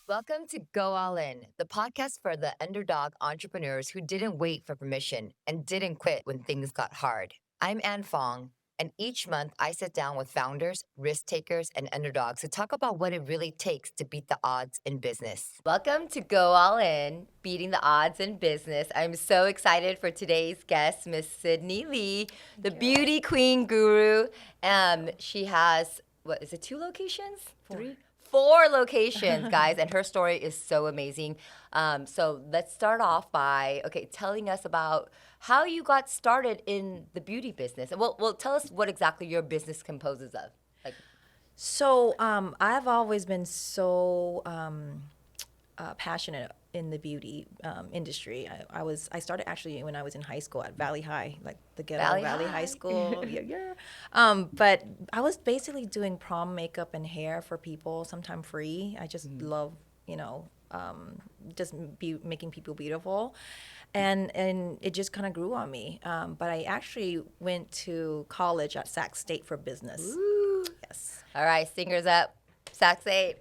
Welcome to Go All In, the podcast for the underdog entrepreneurs who didn't wait for permission and didn't quit when things got hard. I'm Ann Fong, and each month I sit down with founders, risk takers, and underdogs to talk about what it really takes to beat the odds in business. Welcome to Go All In, beating the odds in business. I'm so excited for today's guest, Miss Sidney Lee, the beauty queen guru. She has, what is it, 2 locations? 3? 4 locations, guys, and her story is so amazing. So let's start off by telling us about how you got started in the beauty business. And well, tell us what exactly your business composes of. I've always been so passionate in the beauty industry. I started actually when I was in high school at Valley High, like the ghetto Valley High School. But I was basically doing prom makeup and hair for people, sometimes free. I just love, making people beautiful. And it just kind of grew on me. But I actually went to college at Sac State for business. Ooh. Yes. All right, singers up. Sac State.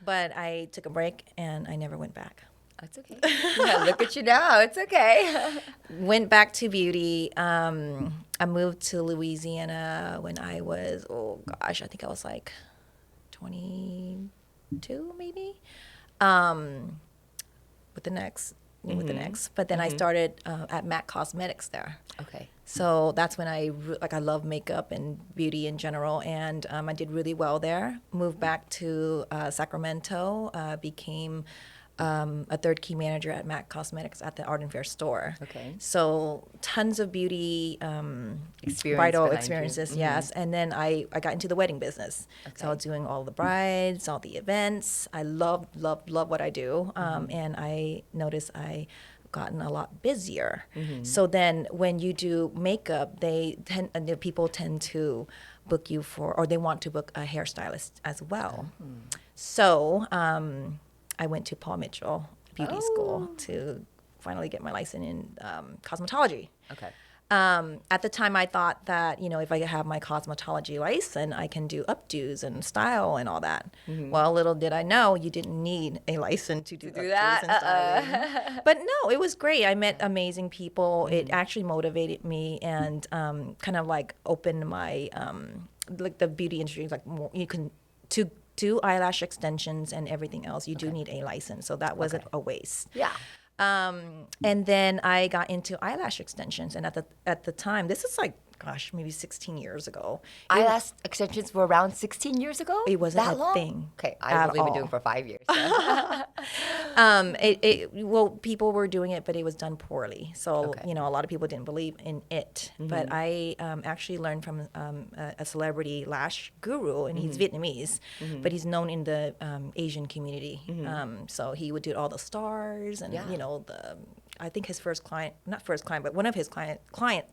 But I took a break and I never went back. It's okay. Yeah, look at you now. It's okay. Went back to beauty. I moved to Louisiana when I was, I think I was like 22 maybe. With the next. But then I started at MAC Cosmetics there. Okay. So that's when I love makeup and beauty in general, and I did really well there. Moved back to Sacramento, became a third key manager at MAC Cosmetics at the Art and Fair store. Okay. So tons of beauty bridal experiences, yes. And then I got into the wedding business. Okay. So I was doing all the brides, all the events. I love what I do, and I noticed I gotten a lot busier. So then when you do makeup, people tend to book you or they want to book a hairstylist as well. So I went to Paul Mitchell Beauty School to finally get my license in cosmetology. Okay. At the time, I thought that, if I have my cosmetology license, I can do updos and style and all that. Well, little did I know you didn't need a license to do updos and styling. But no, it was great. I met amazing people. It actually motivated me and kind of like opened my, the beauty industry is like more, you can, to do eyelash extensions and everything else, you do need a license. So that wasn't a waste. Yeah. And then I got into eyelash extensions, and at the time, this is like, maybe 16 years ago. Eyelash extensions were around 16 years ago? It wasn't that a long? thing. Okay, I've only been doing it for 5 years. So. People were doing it, but it was done poorly. So, a lot of people didn't believe in it. But I actually learned from a celebrity lash guru, and he's Vietnamese, but he's known in the Asian community. So he would do all the stars and, I think his but one of his client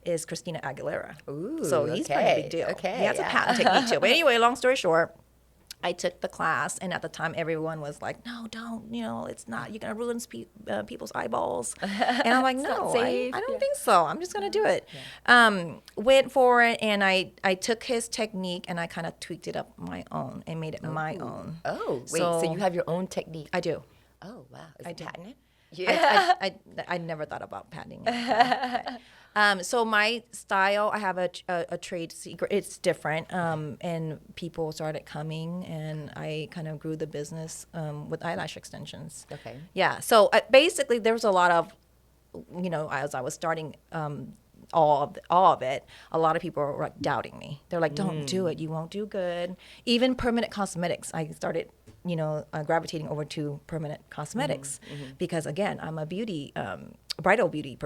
is Christina Aguilera. Ooh, so he's pretty big deal. Okay, he has a patent technique too. But anyway, long story short, I took the class, and at the time, everyone was like, "No, don't. It's not. You're gonna ruin people's eyeballs." And I'm like, "No, I don't think so. I'm just gonna do it." Yeah. Went for it, and I took his technique and I kind of tweaked it up my own and made it my own. Oh, wait. So you have your own technique? I do. Oh, wow. Is it patented? Yeah. I never thought about patenting it. So my style, I have a trade secret. It's different, and people started coming, and I kind of grew the business with eyelash extensions. Okay. Yeah. So basically, there was a lot of, as I was starting all of it, a lot of people were like doubting me. They're like, "Don't do it. You won't do good." Even permanent cosmetics, I started gravitating over to permanent cosmetics because, again, I'm a beauty, bridal beauty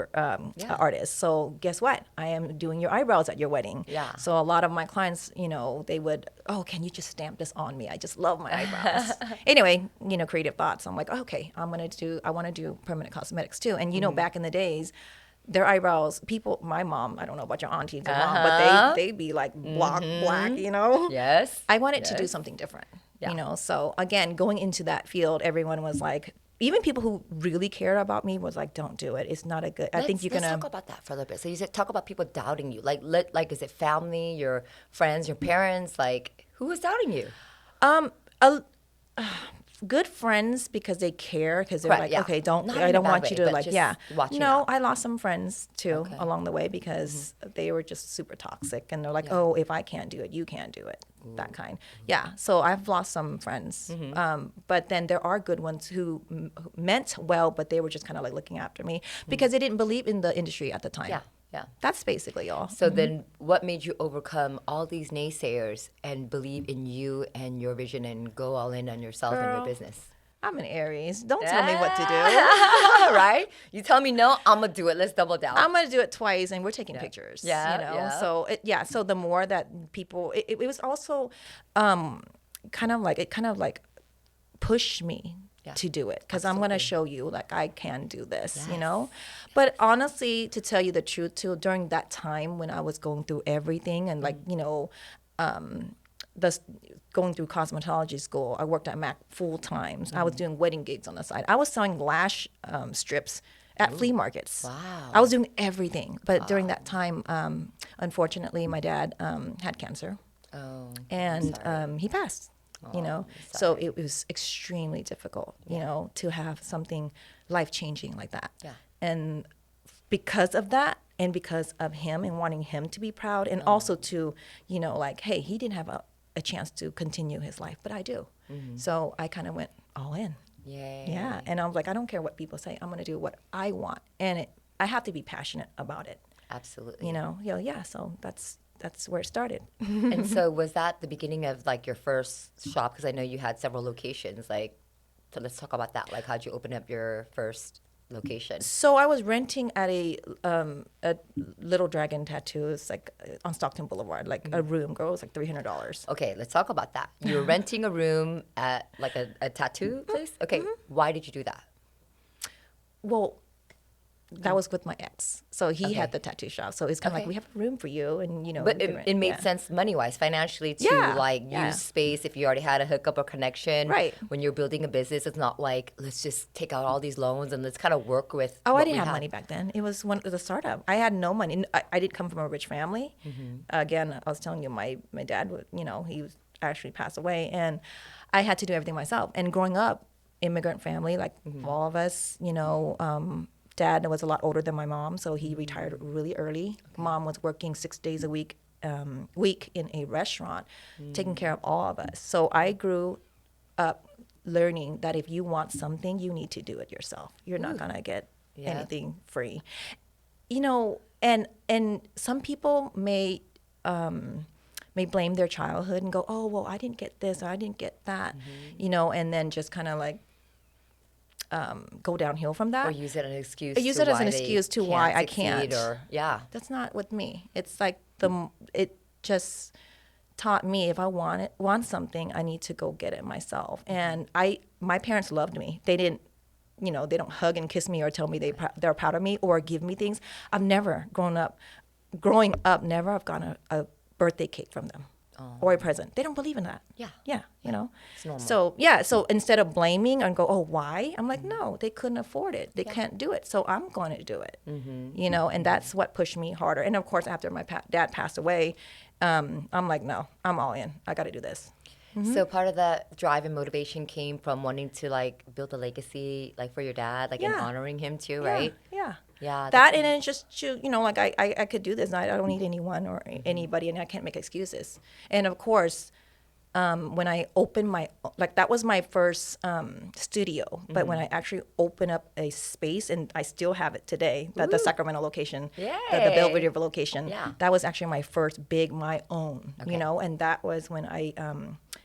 artist. So guess what? I am doing your eyebrows at your wedding. Yeah. So a lot of my clients, they would, can you just stamp this on me? I just love my eyebrows. Anyway, creative thoughts. I'm like, okay, I want to do permanent cosmetics too. And, back in the days, their eyebrows, my mom, I don't know about your aunties or mom, but they be like black, Yes. I wanted to do something different. Yeah. So again, going into that field, everyone was like, even people who really cared about me was like, don't do it. It's not a good, I think you're going to. Let's talk about that for a little bit. So you said, talk about people doubting you. Like, is it family, your friends, your parents? Like, who was doubting you? good friends because they care, because they're Correct, like, yeah. okay, Not I in a don't bad want way, you to but like, just yeah. watching No, out. I lost some friends too Okay. along the way because they were just super toxic, and they're like, Yeah. oh, if I can't do it, you can't do it. That kind. Yeah. So I've lost some friends. But then there are good ones who meant well, but they were just kind of like looking after me because they didn't believe in the industry at the time. Yeah, yeah. That's basically all. So then what made you overcome all these naysayers and believe in you and your vision and go all in on yourself and your Girl, business? I'm an Aries. Don't tell me what to do. Right? You tell me no, I'm going to do it. Let's double down. I'm gonna do it twice, and we're taking pictures. Yeah, you know. yeah. So so the more that people, it was also, kind of like pushed me to do it, because I'm gonna show you like I can do this. You know. But honestly, to tell you the truth, too, during that time when I was going through everything and like going through cosmetology school, I worked at Mac full time. I was doing wedding gigs on the side. I was selling lash strips at flea markets. Wow. I was doing everything. But during that time, unfortunately, my dad had cancer. Oh. And he passed. So it was extremely difficult, to have something life-changing like that. Yeah. And because of that, and because of him and wanting him to be proud, and also to, like, hey, he didn't have a chance to continue his life, but I do. So I kind of went all in. Yay. Yeah. And I was like, I don't care what people say. I'm going to do what I want. And I have to be passionate about it. Absolutely. So that's where it started. And so was that the beginning of like your first shop? Because I know you had several locations. So let's talk about that. Like, how'd you open up your first location? So I was renting at a Little Dragon Tattoo. It's like on Stockton Boulevard, like a room, girl. It was like $300. Okay, let's talk about that. You were renting a room at like a tattoo place? Okay, why did you do that? Well, that was with my ex. So he had the tattoo shop. So it's kind of like, we have a room for you, and But it made sense money-wise, financially to use space if you already had a hookup or connection. Right. When you're building a business, it's not like, let's just take out all these loans and let's kind of work with Oh, what I didn't we have had. money back then. It was a startup. I had no money. I did come from a rich family. Again, I was telling you, my dad, he actually passed away, and I had to do everything myself. And growing up, immigrant family, like all of us, Dad was a lot older than my mom, so he retired really early. Mom was working 6 days a week in a restaurant, taking care of all of us. So I grew up learning that if you want something, you need to do it yourself. You're not gonna get anything free. And some people may blame their childhood and go, oh, well, I didn't get this or I didn't get that, and then just kind of like go downhill from that. Or use it as an excuse. Use it as an excuse to why I can't. That's not with me. It's like it just taught me if I want something, I need to go get it myself. And my parents loved me. They didn't, they don't hug and kiss me or tell me they're proud of me or give me things. I've never growing up, never have gotten a birthday cake from them. Or a present. They don't believe in that. Yeah. Yeah, It's normal. So instead of blaming and go, oh, why? I'm like, no, they couldn't afford it. They can't do it. So I'm going to do it. And that's what pushed me harder. And of course, after my dad passed away, I'm like, no, I'm all in. I got to do this. So part of that drive and motivation came from wanting to like build a legacy, like for your dad, like and honoring him too, right? Yeah. Yeah. That and then just to, like I could do this. I don't need anyone or anybody, and I can't make excuses. And of course, when I opened that was my first studio. But when I actually opened up a space, and I still have it today, the Sacramento location, the Belvedere location, that was actually my first my own, and that was when I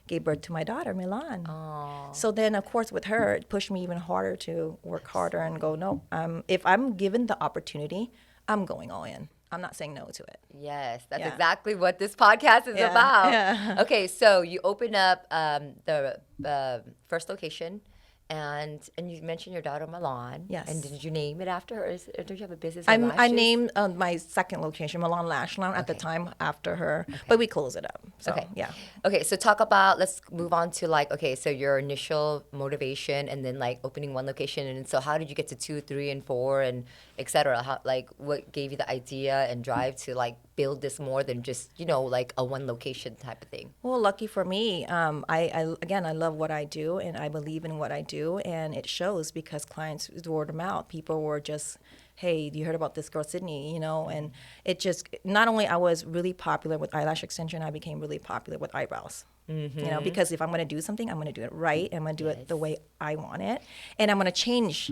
gave birth to my daughter, Milan. Aww. So then, of course, with her, it pushed me even harder to work harder and go, no, if I'm given the opportunity, I'm going all in. I'm not saying no to it. Yes, that's exactly what this podcast is about. Yeah. Okay, so you open up the first location, and you mentioned your daughter Milan. Yes. And did you name it after her? Or did you have a business? I named my second location Milan Lash Salon at the time after her, but we closed it up. So, Okay. yeah. Okay, so talk about, let's move on to like, okay, so your initial motivation and then like opening one location. And so how did you get to 2, 3, and 4 and et cetera? How, like what gave you the idea and drive to like build this more than just, like a one location type of thing? Well, lucky for me, again, I love what I do and I believe in what I do. And it shows because clients, word of mouth, people were just, hey, you heard about this girl, Sidney, and it just, not only I was really popular with eyelash extension, I became really popular with eyebrows. Because if I'm going to do something, I'm going to do it right. I'm going to do it the way I want it. And I'm going to change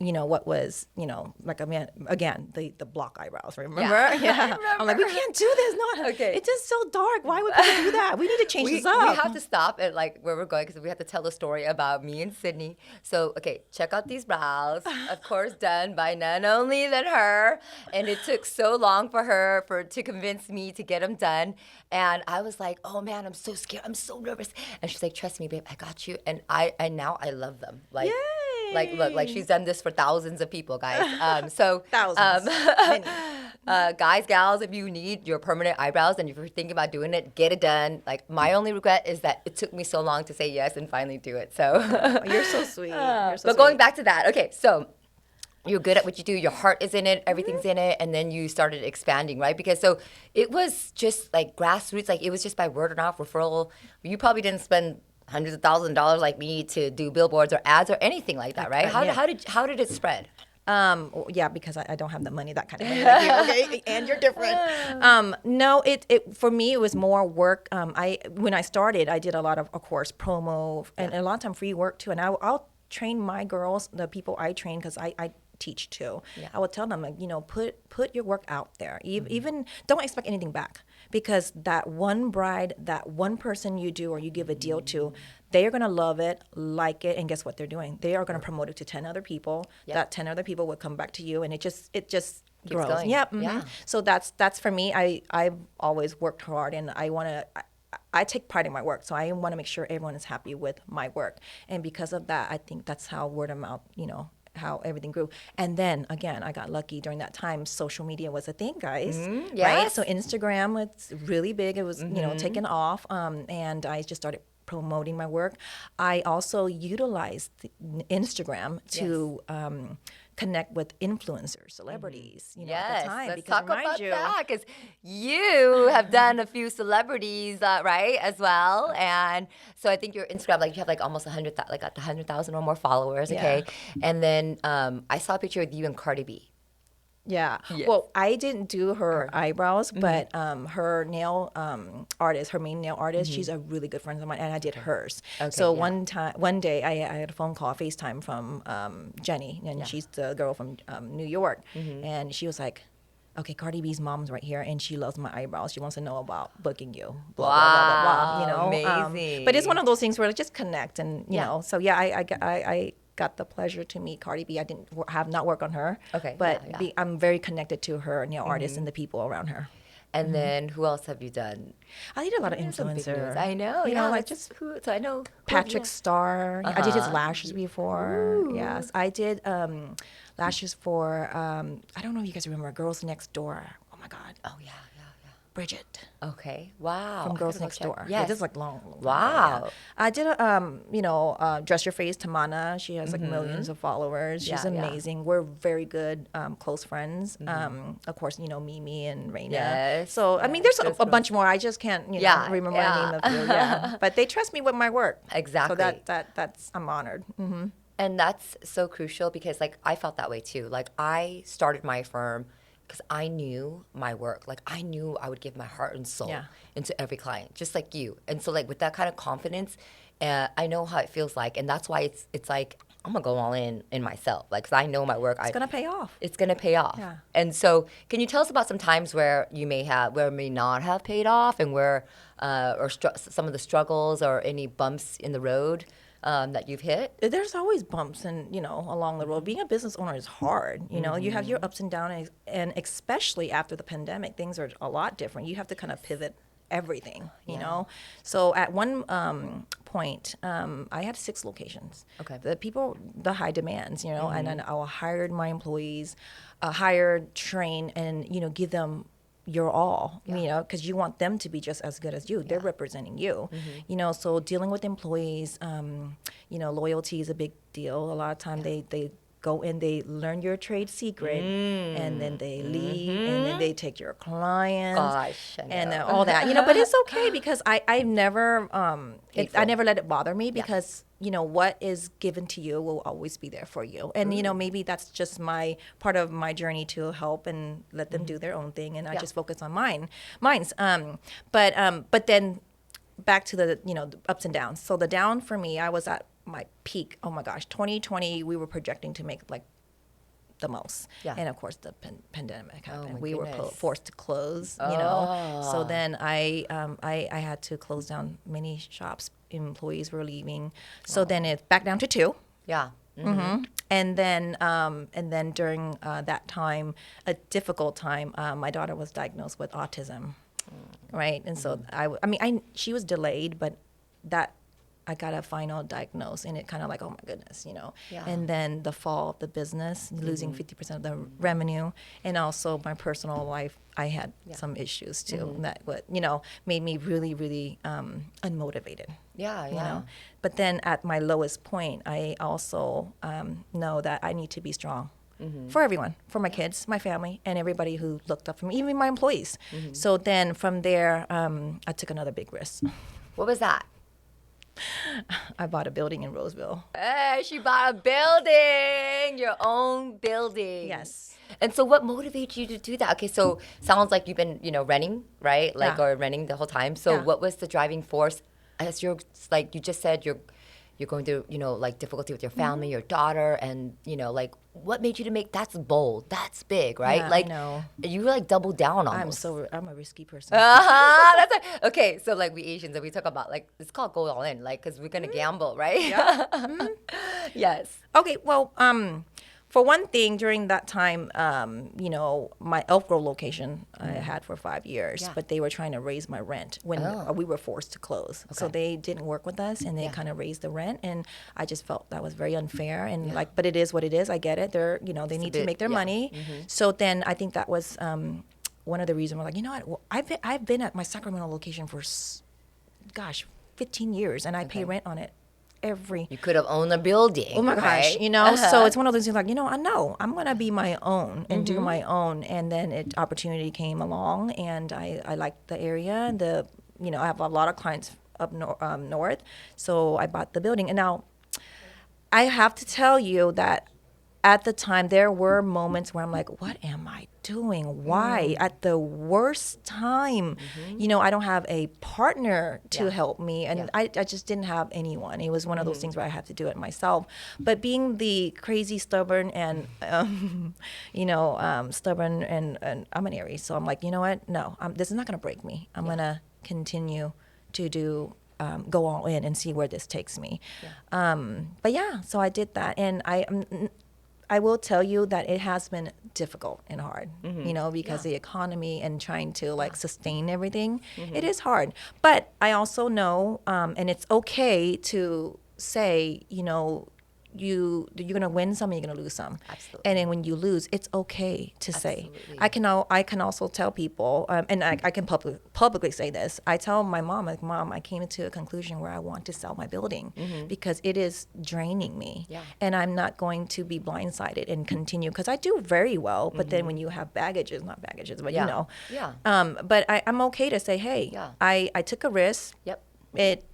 what was, like, I mean, again, the block eyebrows, remember? Yeah. I'm like, we can't do this. No, Okay. It's just so dark. Why would people do that? We need to change this up. We have to stop at like where we're going because we have to tell the story about me and Sydney. So, okay, check out these brows. Of course, done by none only than her. And it took so long for her to convince me to get them done. And I was like, oh man, I'm so scared. I'm so nervous. And she's like, trust me, babe, I got you. And now I love them. Like, Yay. like look, like she's done this for thousands of people, guys. Thousands. Many. Guys, gals, if you need your permanent eyebrows and if you're thinking about doing it, get it done. Like my only regret is that it took me so long to say yes and finally do it. So You're so sweet. You're so but sweet. going back to that, okay, so you're good at what you do, your heart is in it, everything's in it, and then you started expanding, right? Because so it was just like grassroots, like it was just by word of mouth referral. You probably didn't spend hundreds of thousands of dollars like me to do billboards or ads or anything like that, right? How did it spread? Yeah, because I don't have the money, that kind of money like you, okay? And you're different. No, it for me, it was more work. When I started, I did a lot of course, promo, and a lot of time free work too. And I'll train my girls, the people I train, because I teach too. Yeah. I would tell them, like, put your work out there. Even don't expect anything back, because that one bride, that one person you do or you give a deal to, they are going to love it, like it, and guess what they're doing? They are going to promote it to 10 other people. Yep. That 10 other people will come back to you, and it just Keeps grows. going. Yeah. Yeah. So that's for me. I've always worked hard, and I take pride in my work, so I want to make sure everyone is happy with my work. And because of that, I think that's how word of mouth, how everything grew. And then again, I got lucky during that time. Social media was a thing, guys. Right? Yes. So Instagram was really big. It was, taking off. And I just started promoting my work. I also utilized Instagram to connect with influencers, celebrities, at Yes, the time. let's Because talk about that because you have done a few celebrities, right, as well. And so I think your Instagram, like you have like almost 100,000 or more followers, okay? And then I saw a picture with you and Cardi B. Yeah. Yes. Well, I didn't do her eyebrows, but her nail artist, her main nail artist, she's a really good friend of mine, and I did hers. Okay, So yeah. one day, I had a phone call, FaceTime from Jenny, and she's the girl from New York, and she was like, okay, Cardi B's mom's right here, and she loves my eyebrows. She wants to know about booking you. Blah, blah, blah, blah, blah, amazing. But it's one of those things where I just connect, and you Yeah. know. So yeah, I got the pleasure to meet Cardi B. I didn't have not work on her, Okay, but yeah, yeah. I'm very connected to her nail artist and the people around her. And then who else have you done? I did a lot of There's some big influencer. names. I know. You yeah, know, like let's- just so I know Patrick Starr. I did his lashes before. Ooh. Yes, I did lashes for. I don't know if you guys remember Girls Next Door. Oh my God, Oh yeah, yeah, Bridget yeah. Okay. Wow. from I Girls gotta go Next check. Door. Yes. This is like long. time ago, Wow. yeah. I did a Dress Your Face, Tamana. She has like millions of followers. She's Yeah, yeah. amazing. We're very good, close friends. Of course, Mimi and Raina. Yes, So I mean, there's yes, a bunch more. I just can't Yeah, remember yeah. the name of you. Yeah, but they trust me with my work. Exactly. So that's I'm honored. And that's so crucial because like I felt that way too. Like I started my firm because I knew my work. Like I knew I would give my heart and soul Yeah. into every client, just like you. And so like with that kind of confidence, I know how it feels like, and that's why it's like I'm gonna go all in myself. Like 'cause I know my work. It's gonna pay off. It's gonna pay off. Yeah. And so, can you tell us about some times where it may not have paid off, and where some of the struggles or any bumps in the road that you've hit? There's always bumps and along the road. Being a business owner is hard. You have your ups and downs, and especially after the pandemic, things are a lot different. You have to kind of pivot everything. You know. So at one point, I had 6 locations. Okay. The high demands. And then I hired my employees, hired, train, and give them your all, because you want them to be just as good as you. They're representing you, so dealing with employees, loyalty is a big deal. A lot of time they go in, they learn your trade secret, and then they leave, and then they take your clients. Gosh, I know. And then all that, but it's okay because I never, I never let it bother me because, what is given to you will always be there for you. And, maybe that's just my part of my journey to help and let them do their own thing. And I just focus on mine's. But then back to the, the ups and downs. So the down for me, I was at my peak. Oh my gosh, 2020, we were projecting to make like the most. Yeah. And of course the pandemic happened. We were forced to close, So then I had to close down many shops. Employees were leaving. So then it's back down to 2. Yeah. And then during that time, a difficult time, my daughter was diagnosed with autism. Right. And so she was delayed, but I got a final diagnosis, and it kind of like, oh my goodness, Yeah. And then the fall of the business, losing 50% of the revenue, and also my personal life, I had some issues too that would, made me really, really unmotivated. Yeah. But then at my lowest point, I also know that I need to be strong. For everyone, for my kids, my family, and everybody who looked up for me, even my employees. So then from there, I took another big risk. What was that? I bought a building in Roseville. Hey, she bought a building, your own building. Yes. And so what motivates you to do that? Okay, so sounds like you've been, renting, right? Or renting the whole time. So what was the driving force? As you're, like you just said, you're going through, difficulty with your family, your daughter, and, what made you to make, that's bold, that's big, right? Yeah, I know. You double down almost. I'm a risky person. That's okay, so we Asians, and we talk about, it's called go all in, because we're going to gamble, right? Yeah. Yes. Okay, well, for one thing, during that time, my Elk Grove location I had for 5 years, but they were trying to raise my rent when we were forced to close. Okay. So they didn't work with us, and they kind of raised the rent, and I just felt that was very unfair. And but it is what it is. I get it. They're, they need to make their money. So then I think that was one of the reasons we're like, what? Well, I've been at my Sacramento location for, 15 years, and I pay rent on it. You could have owned a building. Oh my gosh, right? So it's one of those things I know I'm gonna be my own and do my own. And then opportunity came along, and I liked the area, and I have a lot of clients up north, so I bought the building. And now I have to tell you that at the time there were moments where I'm like, what am I doing? Why? At the worst time, I don't have a partner to help me, and I just didn't have anyone. It was one of those things where I had to do it myself. But being the crazy, stubborn, and stubborn, and I'm an Aries, so I'm like, you know what? No, this is not going to break me. I'm going to continue to go all in and see where this takes me. So I did that, and I will tell you that it has been difficult and hard, because the economy and trying to sustain everything, it is hard. But I also know, and it's okay to say, you're going to win some and you're going to lose some. Absolutely. And then when you lose, it's okay to say. I can also tell people, and I can publicly say this. I tell my mom, Mom, I came to a conclusion where I want to sell my building because it is draining me. Yeah. And I'm not going to be blindsided and continue, because I do very well. But then when you have not baggages, but but I'm okay to say, hey, I took a risk. Yep.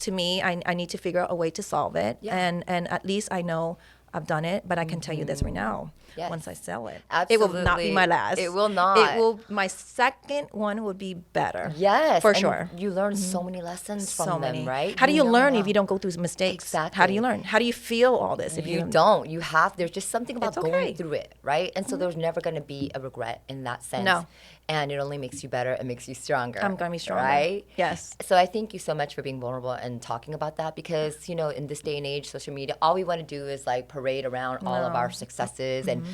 To me, I need to figure out a way to solve it, and at least I know I've done it. But I can tell you this right now: once I sell it, it will not be my last. It will not. It will. My second one would be better. Yes, for sure. You learn so many lessons from them, right? How do you learn if you don't go through mistakes? Exactly. How do you learn? How do you feel all this if you don't? You have. There's just something about going through it, right? And so there's never going to be a regret in that sense. No. And it only makes you better. It makes you stronger. I'm going to be stronger. Right? Yes. So I thank you so much for being vulnerable and talking about that, because, in this day and age, social media, all we want to do is parade around all of our successes. And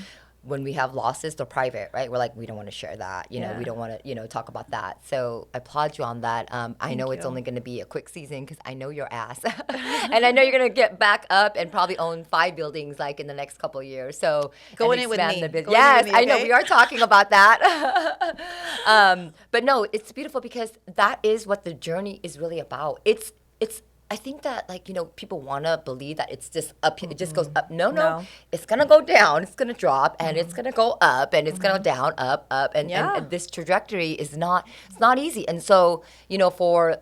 when we have losses, they're private, right? We're like, we don't want to share that. We don't want to, talk about that. So I applaud you on that. I know it's only going to be a quick season because I know your ass. And I know you're going to get back up and probably own 5 buildings like in the next couple of years. So go in it with me. Yes, I know. We are talking about that. But no, it's beautiful because that is what the journey is really about. I think that people want to believe that it's just up, it just goes up. No, it's going to go down, it's going to drop, and it's going to go up, and it's going to go down, up, and this trajectory it's not easy. And so, for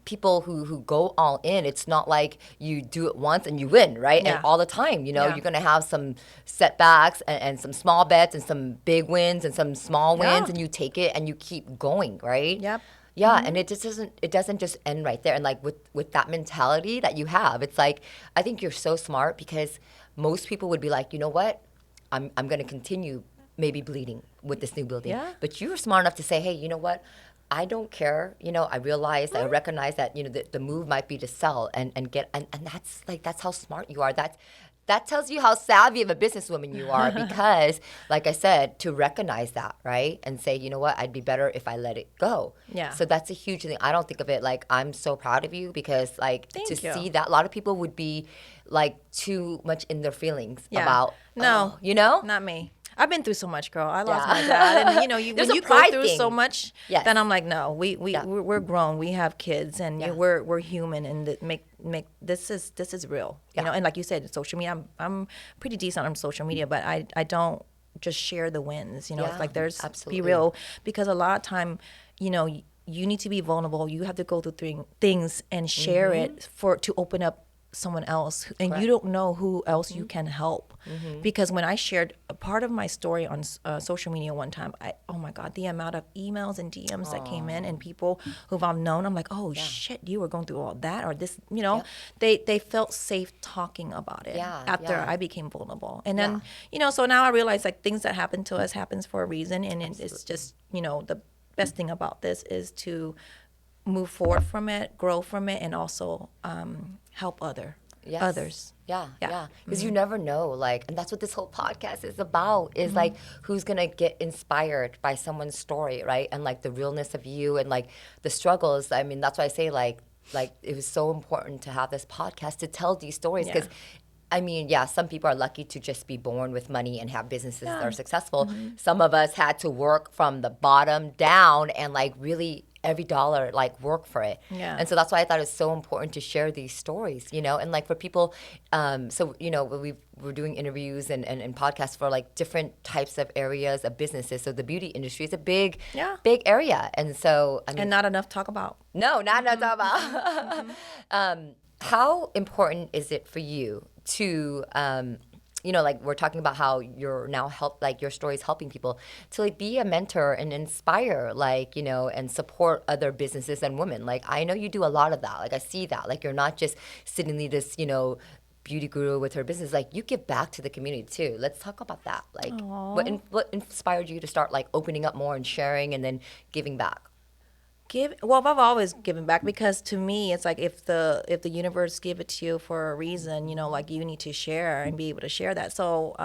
people who go all in, it's not like you do it once and you win, right? Yeah. And all the time, you're going to have some setbacks and some small bets and some big wins and some small wins, and you take it and you keep going, right? Yep. Yeah, and it doesn't just end right there. And like with that mentality that you have, it's like, I think you're so smart because most people would be like, you know what, I'm going to continue maybe bleeding with this new building. Yeah. But you were smart enough to say, hey, you know what, I don't care. I realize, I recognize that the move might be to sell and get and that's how smart you are. That tells you how savvy of a businesswoman you are because, like I said, to recognize that, right? And say, you know what, I'd be better if I let it go. Yeah. So that's a huge thing. I don't think of it like I'm so proud of you because, like, Thank to you. see that, a lot of people would be, like, too much in their feelings Yeah. about, No, not me. I've been through so much, girl. I lost my dad, and when you go through so much, then I'm like, no, we're grown. We have kids, and we're human, and make this is real, And like you said, social media. I'm pretty decent on social media, but I don't just share the wins. It's like there's absolutely. Be real, because a lot of time, you need to be vulnerable. You have to go through things and share it to open up someone else, and you don't know who else you can help. Because when I shared a part of my story on social media one time, oh my God, the amount of emails and DMs that came in, and people who I've known, I'm like, oh shit, you were going through all that, or this, they felt safe talking about it after I became vulnerable. And then, so now I realize like things that happen to us happens for a reason, and it's just, the best thing about this is to move forward from it, grow from it, and also help others. Yeah. Because you never know, like, and that's what this whole podcast is about, is like, who's gonna get inspired by someone's story, right? And like the realness of you and like the struggles. I mean, that's why I say like it was so important to have this podcast to tell these stories because. I mean, some people are lucky to just be born with money and have businesses that are successful. Some of us had to work from the bottom down and like really every dollar like work for it. And so that's why I thought it was so important to share these stories, and like for people, so we're doing interviews and podcasts for like different types of areas of businesses. So the beauty industry is a big area, and so I mean, and not enough talk about. No, not enough talk about. How important is it for you to like we're talking about how you're now your story is helping people to like be a mentor and inspire and support other businesses and women. Like I know you do a lot of that. Like I see that. Like you're not just suddenly this beauty guru with her business. Like you give back to the community too. Let's talk about that. Like what inspired you to start like opening up more and sharing and then giving back? I've always given back because to me it's like if the universe gave it to you for a reason, like you need to share and be able to share that. So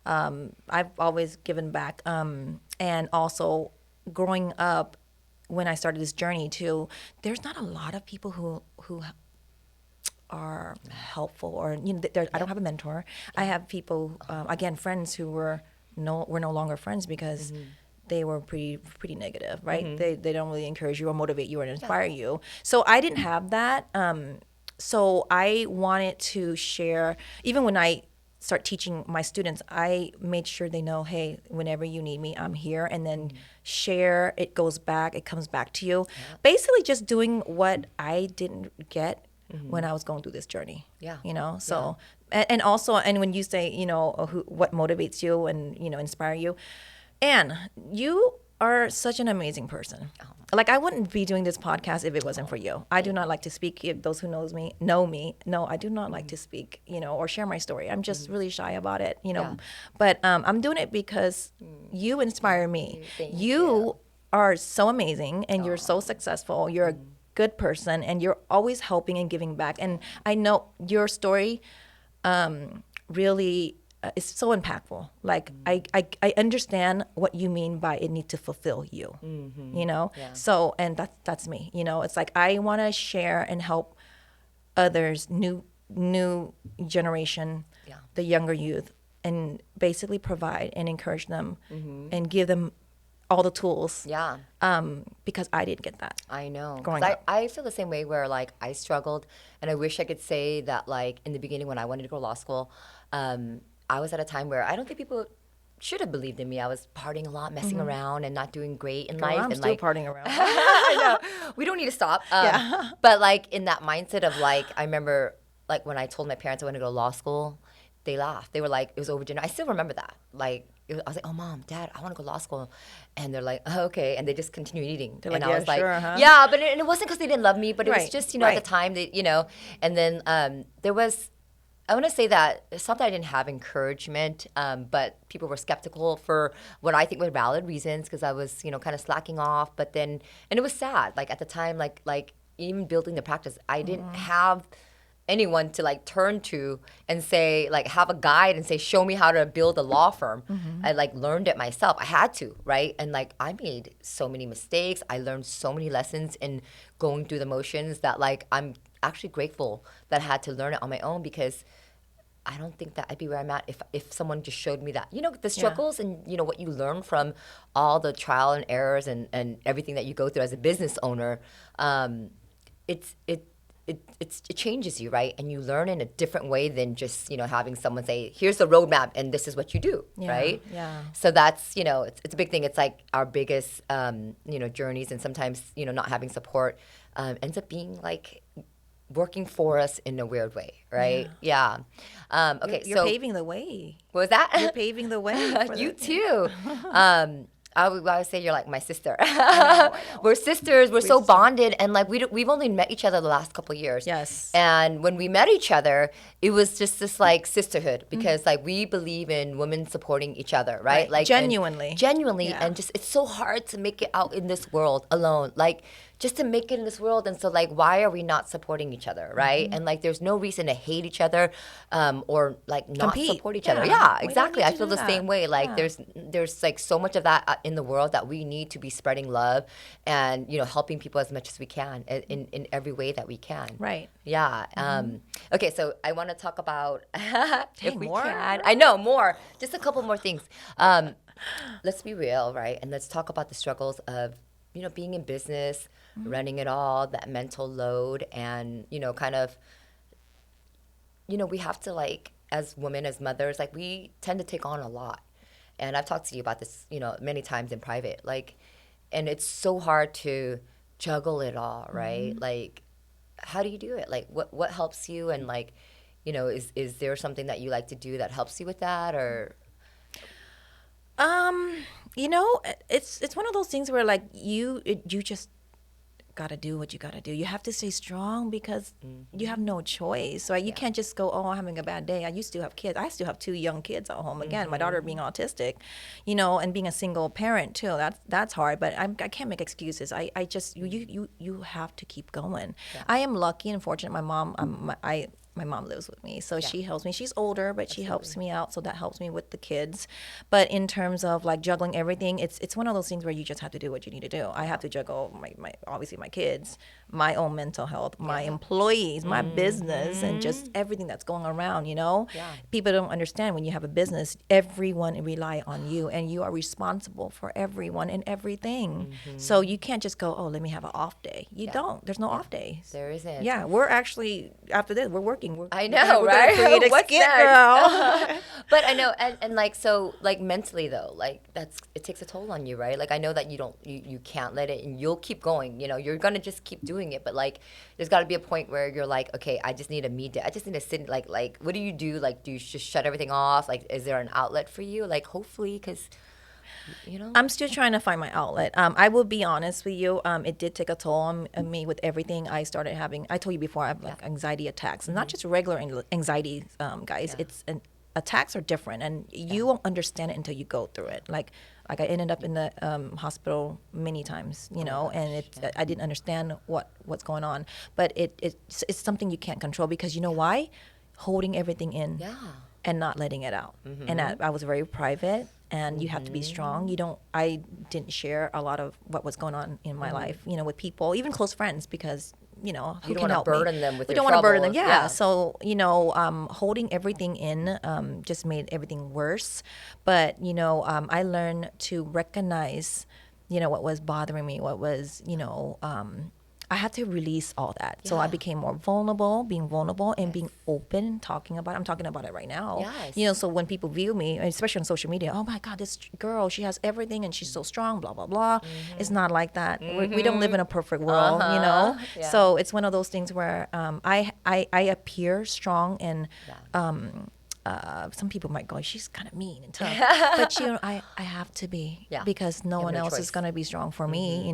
I've always given back, and also growing up when I started this journey too, there's not a lot of people who are helpful, or I don't have a mentor. I have people, again, friends who were no longer friends because they were pretty negative, right? They don't really encourage you or motivate you or inspire you. So I didn't have that. So I wanted to share, even when I start teaching my students, I made sure they know, hey, whenever you need me, I'm here. And then share, it goes back, it comes back to you. Basically just doing what I didn't get when I was going through this journey. So, and also, and when you say, what motivates you and, inspire you, and you are such an amazing person. Like I wouldn't be doing this podcast if it wasn't for you. I do not like to speak. If those who know me. No, I do not like to speak, or share my story. I'm just really shy about it, But I'm doing it because you inspire me. You are so amazing, and you're so successful. You're a good person, and you're always helping and giving back. And I know your story really it's so impactful. Like I understand what you mean by it need to fulfill you, you know? Yeah. So, and that's me, you know, it's like, I want to share and help others, new generation, Yeah. the younger youth, and basically provide and encourage them and give them all the tools. Yeah. Because I didn't get that. I know. 'Cause Growing up. I feel the same way where like I struggled, and I wish I could say that like in the beginning when I wanted to go to law school, I was at a time where I don't think people should have believed in me. I was partying a lot, messing around, and not doing great in Girl, life. I'm and still like partying around. I know. We don't need to stop. Yeah. But like in that mindset of like, I remember like when I told my parents I wanted to go to law school, they laughed. They were like, it was over dinner. I still remember that. Like, I was like, oh, Mom, Dad, I want to go to law school. And they're like, oh, okay. And they just continued eating. They're and like, I yeah, was like, sure, huh? yeah, but it wasn't because they didn't love me, but it was Right, just, you know, at right. the time that, you know, and then there was, I want to say that it's not that I didn't have encouragement, but people were skeptical for what I think were valid reasons because I was, you know, kind of slacking off. But then, and it was sad. Like at the time, like even building the practice, I didn't have anyone to like turn to and say like have a guide and say show me how to build a law firm. I like learned it myself. I had to, right? And like I made so many mistakes. I learned so many lessons in going through the motions that like I'm actually grateful that I had to learn it on my own because I don't think that I'd be where I'm at if someone just showed me that. You know, the struggles and, you know, what you learn from all the trial and errors and everything that you go through as a business owner, it changes you, right? And you learn in a different way than just, you know, having someone say, here's the roadmap and this is what you do, Yeah, right? yeah. So that's, you know, it's a big thing. It's like our biggest, you know, journeys, and sometimes, you know, not having support ends up being like working for us in a weird way, right? Yeah. Okay, You're so paving the way. what was that? You're paving the way. For You the- too. I would say you're like my sister. I know. We're sisters. We're so bonded, and like we've only met each other the last couple of years. Yes. And when we met each other, it was just this like sisterhood because like we believe in women supporting each other, right? Right. Like Genuinely. yeah. And just it's so hard to make it out in this world alone. Like just to make it in this world, and so like why are we not supporting each other, right? And like there's no reason to hate each other, or like not Compete. support each other. Yeah. Yeah, We don't exactly. need I to feel do the that. same way. Like Yeah. there's like so much of that in the world that we need to be spreading love and, you know, helping people as much as we can in every way that we can. Right. Yeah. Okay, so I want to talk about if Dang, we more? can. I know more. Just a couple more things. Let's be real, right? And let's talk about the struggles of, you know, being in business, running it all, that mental load, and, you know, kind of, you know, we have to like as women, as mothers, like we tend to take on a lot. And I've talked to you about this, you know, many times in private. Like, and it's so hard to juggle it all, right? Like, how do you do it? Like, what helps you? And like, you know, is there something that you like to do that helps you with that, or? You know, it's one of those things where like you just gotta do what you gotta do. You have to stay strong because you have no choice. So you can't just go, oh, I'm having a bad day. I used to have kids. I still have 2 young kids at home. Again, my daughter being autistic, you know, and being a single parent too. That's hard. But I can't make excuses. I just you have to keep going. I am lucky and fortunate. My mom, my mom lives with me, so she helps me. She's older, but she helps me out, so that helps me with the kids. But in terms of like juggling everything, it's one of those things where you just have to do what you need to do. I have to juggle my obviously my kids, my own mental health, my employees, my business, and just everything that's going around, you know? Yeah. People don't understand when you have a business, everyone rely on you, and you are responsible for everyone and everything. So you can't just go, oh, let me have an off day. You don't. There's no off days. There isn't. Yeah, we're actually, after this, we're working. I know, we're right? Gonna create a What's skit, next? girl. But I know, and like, so like mentally though, like it takes a toll on you, right? Like I know that you can't let it, and you'll keep going, you know, you're gonna just keep doing it, but like there's gotta be a point where you're like, okay, I just need a me day. I just need to sit, like what do you do? Like, do you just shut everything off? Like, is there an outlet for you? Like, hopefully, because, you know. I'm still trying to find my outlet. I will be honest with you. It did take a toll on me with everything I started having. I told you before, I have like anxiety attacks, and not just regular anxiety, guys. It's attacks are different, and you won't understand it until you go through it. Like I ended up in the hospital many times, you know, and I didn't understand what's going on. But it's something you can't control because you know why? Holding everything in. Yeah. and not letting it out. And I was very private, and you have to be strong. I didn't share a lot of what was going on in my life, with people, even close friends, because who can help me? Burden them with we your don't want to burden them. troubles. Yeah. So holding everything in just made everything worse. But I learned to recognize what was bothering me, what was I had to release all that. So I became more vulnerable, being vulnerable and being open, I'm talking about it right now. Yes. So when people view me, especially on social media, oh my God, this girl, she has everything and she's so strong, blah, blah, blah. It's not like that. We don't live in a perfect world, Yeah. So it's one of those things where I appear strong and some people might go, she's kind of mean and tough, but I have to be because no one else is going to be strong for me,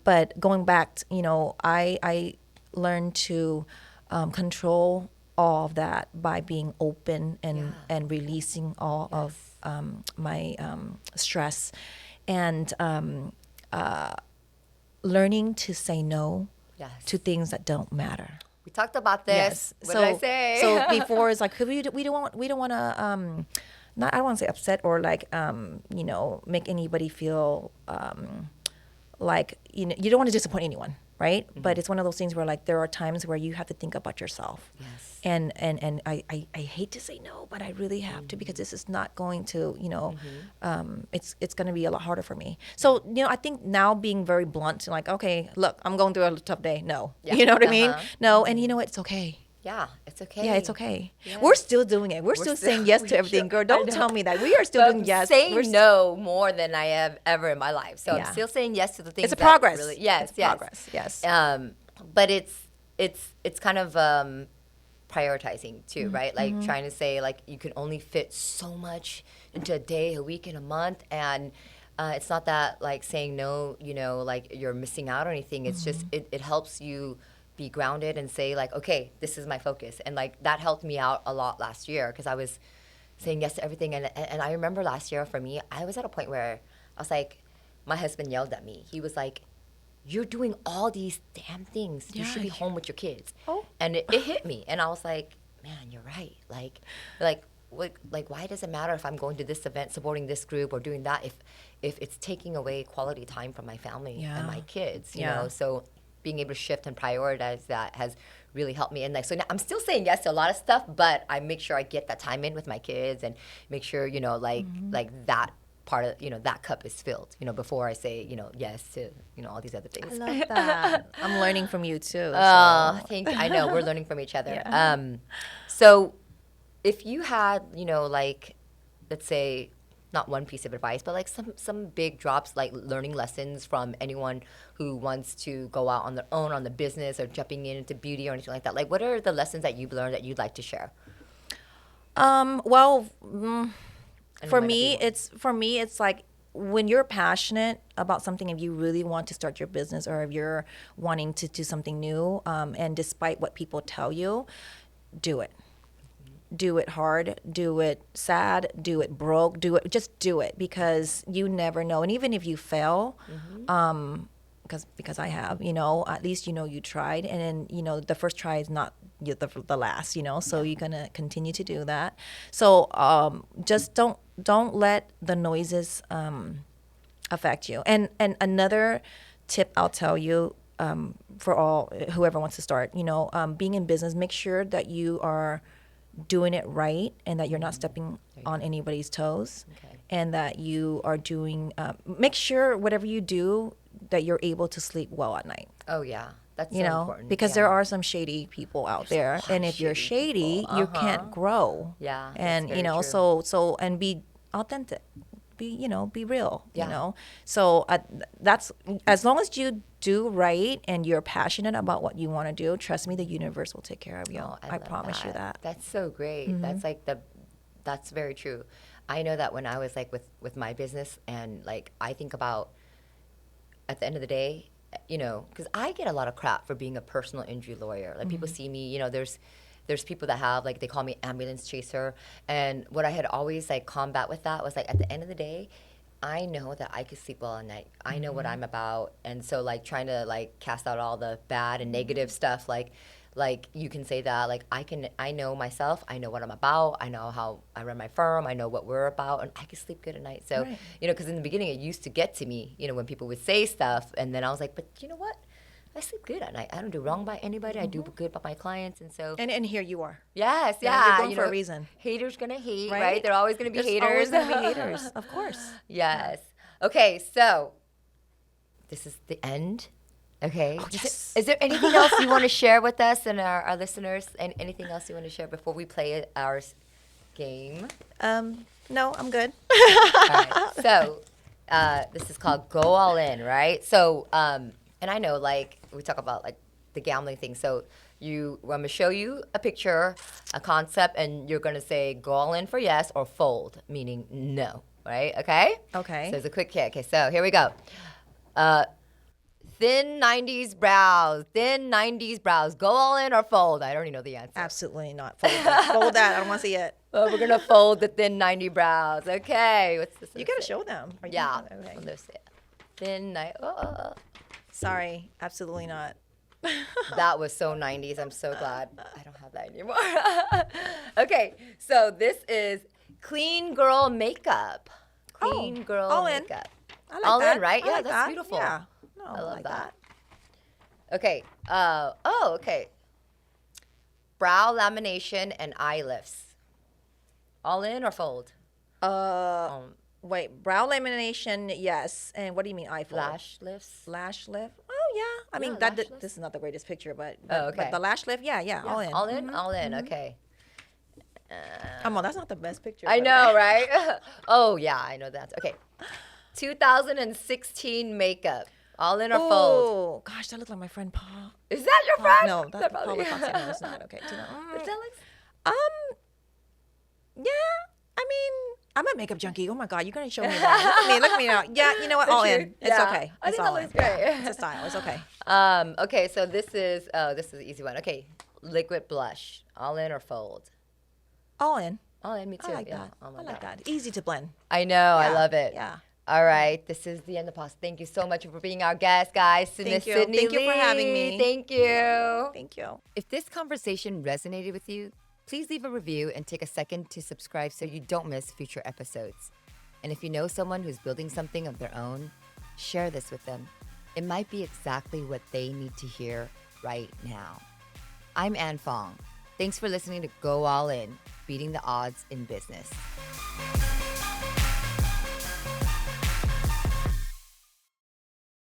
but going back, I learned to control all of that by being open and releasing all of my stress and learning to say no to things that don't matter. We talked about this. What did I say? So before it's like we don't want to not I don't want to say upset or like make anybody feel like you don't want to disappoint anyone, right? But it's one of those things where like there are times where you have to think about yourself. Yes. And I hate to say no, but I really have to because this is not going to it's going to be a lot harder for me. So I think now being very blunt, like, okay, look, I'm going through a tough day. No, you know what I mean? No, and it's okay. Yeah, it's okay. Yeah, it's okay. Yes. We're still doing it. We're still saying yes to everything, girl. Don't tell me that. We are still doing yes. Saying no more than I have ever in my life. So I'm still saying yes to the things. It's a progress. Really, yes, it's progress. Yes. But it's kind of prioritizing too, right? Like trying to say like you can only fit so much into a day, a week, and a month, and it's not that like saying no, like you're missing out or anything. It's just it helps you be grounded and say like, okay, this is my focus. And like that helped me out a lot last year because I was saying yes to everything. And I remember last year for me, I was at a point where I was like, my husband yelled at me. He was like, you're doing all these damn things. You should be home with your kids. Oh. And it hit me. And I was like, man, you're right. Like, why does it matter if I'm going to this event, supporting this group or doing that if it's taking away quality time from my family and my kids, you know? So being able to shift and prioritize that has really helped me. And like, so now I'm still saying yes to a lot of stuff, but I make sure I get that time in with my kids and make sure, like that part of, that cup is filled, before I say, yes to, all these other things. I love that. I'm learning from you too. I know we're learning from each other. So if you had, like, let's say, not one piece of advice, but like some big drops, like learning lessons from anyone who wants to go out on their own on the business or jumping into beauty or anything like that. Like, what are the lessons that you've learned that you'd like to share? For me, it's like when you're passionate about something, if you really want to start your business or if you're wanting to do something new, and despite what people tell you, do it. Do it hard, do it sad, do it broke, just do it because you never know. And even if you fail, because I have, at least you tried, and then the first try is not the last, so you're gonna continue to do that. So just don't let the noises affect you. And another tip I'll tell you for whoever wants to start, being in business, make sure that you are doing it right and that you're not stepping on anybody's toes, and that you are doing make sure whatever you do that you're able to sleep well at night. Oh yeah, that's so important, because there are some shady people out there, and if you're shady you can't grow. And true. so and be authentic, be real. So that's, as long as you do right and you're passionate about what you want to do, trust me, the universe will take care of you. I promise you that. That's so great. That's like that's very true. I know that when I was like with my business, and like I think about at the end of the day, because I get a lot of crap for being a personal injury lawyer. Like people see me, there's people that have, like, they call me ambulance chaser. And what I had always, like, combat with that was, like, at the end of the day, I know that I could sleep well at night. I know what I'm about. And so, like, trying to, like, cast out all the bad and negative stuff, like like you can say that, like I know myself, I know what I'm about, I know how I run my firm, I know what we're about, and I can sleep good at night. So, Right. because in the beginning it used to get to me, when people would say stuff, and then I was like, but you know what? I sleep good at night. I don't do wrong by anybody. I do good by my clients, and so And here you are. yes, Yeah, yeah, you're going for a reason. Haters gonna hate, right? Right? They're always gonna be There's haters. always going to be haters, of course. Yes. Okay, so this is the end. Okay. Oh, yes. Is there anything else you want to share with us and our listeners? And anything else you want to share before we play our game? No, I'm good. All right. So this is called Go All In, right? So, and I know, like, we talk about, like, the gambling thing. So I'm going to show you a picture, a concept, and you're going to say go all in for yes or fold, meaning no, right? Okay? Okay. So it's a quick hit. Okay, so here we go. Thin 90s brows. Go all in or fold? I already know the answer. Absolutely not. Fold that. Fold that. I don't want to see it. Well, we're going to fold the thin 90 brows. Okay. What's this? You got to show them. Yeah. Okay. Let's see. Thin 90. Oh. Sorry. Absolutely not. That was so 90s. I'm so glad I don't have that anymore. Okay. So this is clean girl makeup. Clean girl all in. makeup. I like All that. in, right? I Yeah, like that's that. beautiful. Yeah. No, I love like that. Okay. Okay. Brow lamination and eye lifts. All in or fold? Wait, brow lamination, yes. And what do you mean eye fold? Lash lifts? Lash lift? Oh, yeah. I mean, Yeah, lash this lift. is not the greatest picture, but okay. the lash lift, yeah, all in. All in? All in, okay. Well, that's not the best picture. I but know, okay. right? Oh, yeah, I know that. Okay. 2016 makeup. All in or fold? Oh, gosh, that looks like my friend Paul. Is that your friend? No, That that's probably- Paul Foxy. No, it's not. Okay. Is that like- Yeah. I mean, I'm a makeup junkie. Oh my God, you're gonna show me that? Look at me now. Yeah, you know what? All in. It's Yeah. okay. I It's think that all in. looks great. Yeah, it's a style. It's okay. Okay, so this is an easy one. Okay, liquid blush. All in or fold? All in. All in, me too. I like yeah. that. Oh my I like God. that. Easy to blend. I know, I Yeah, love it. yeah. All right, this is the end of the podcast. Thank you so much for being our guest, guys. Thank you. Sidney Thank you for having Lee. me. Thank you. Thank you. If this conversation resonated with you, please leave a review and take a second to subscribe so you don't miss future episodes. And if you know someone who's building something of their own, share this with them. It might be exactly what they need to hear right now. I'm Ann Fong. Thanks for listening to Go All In, beating the odds in business.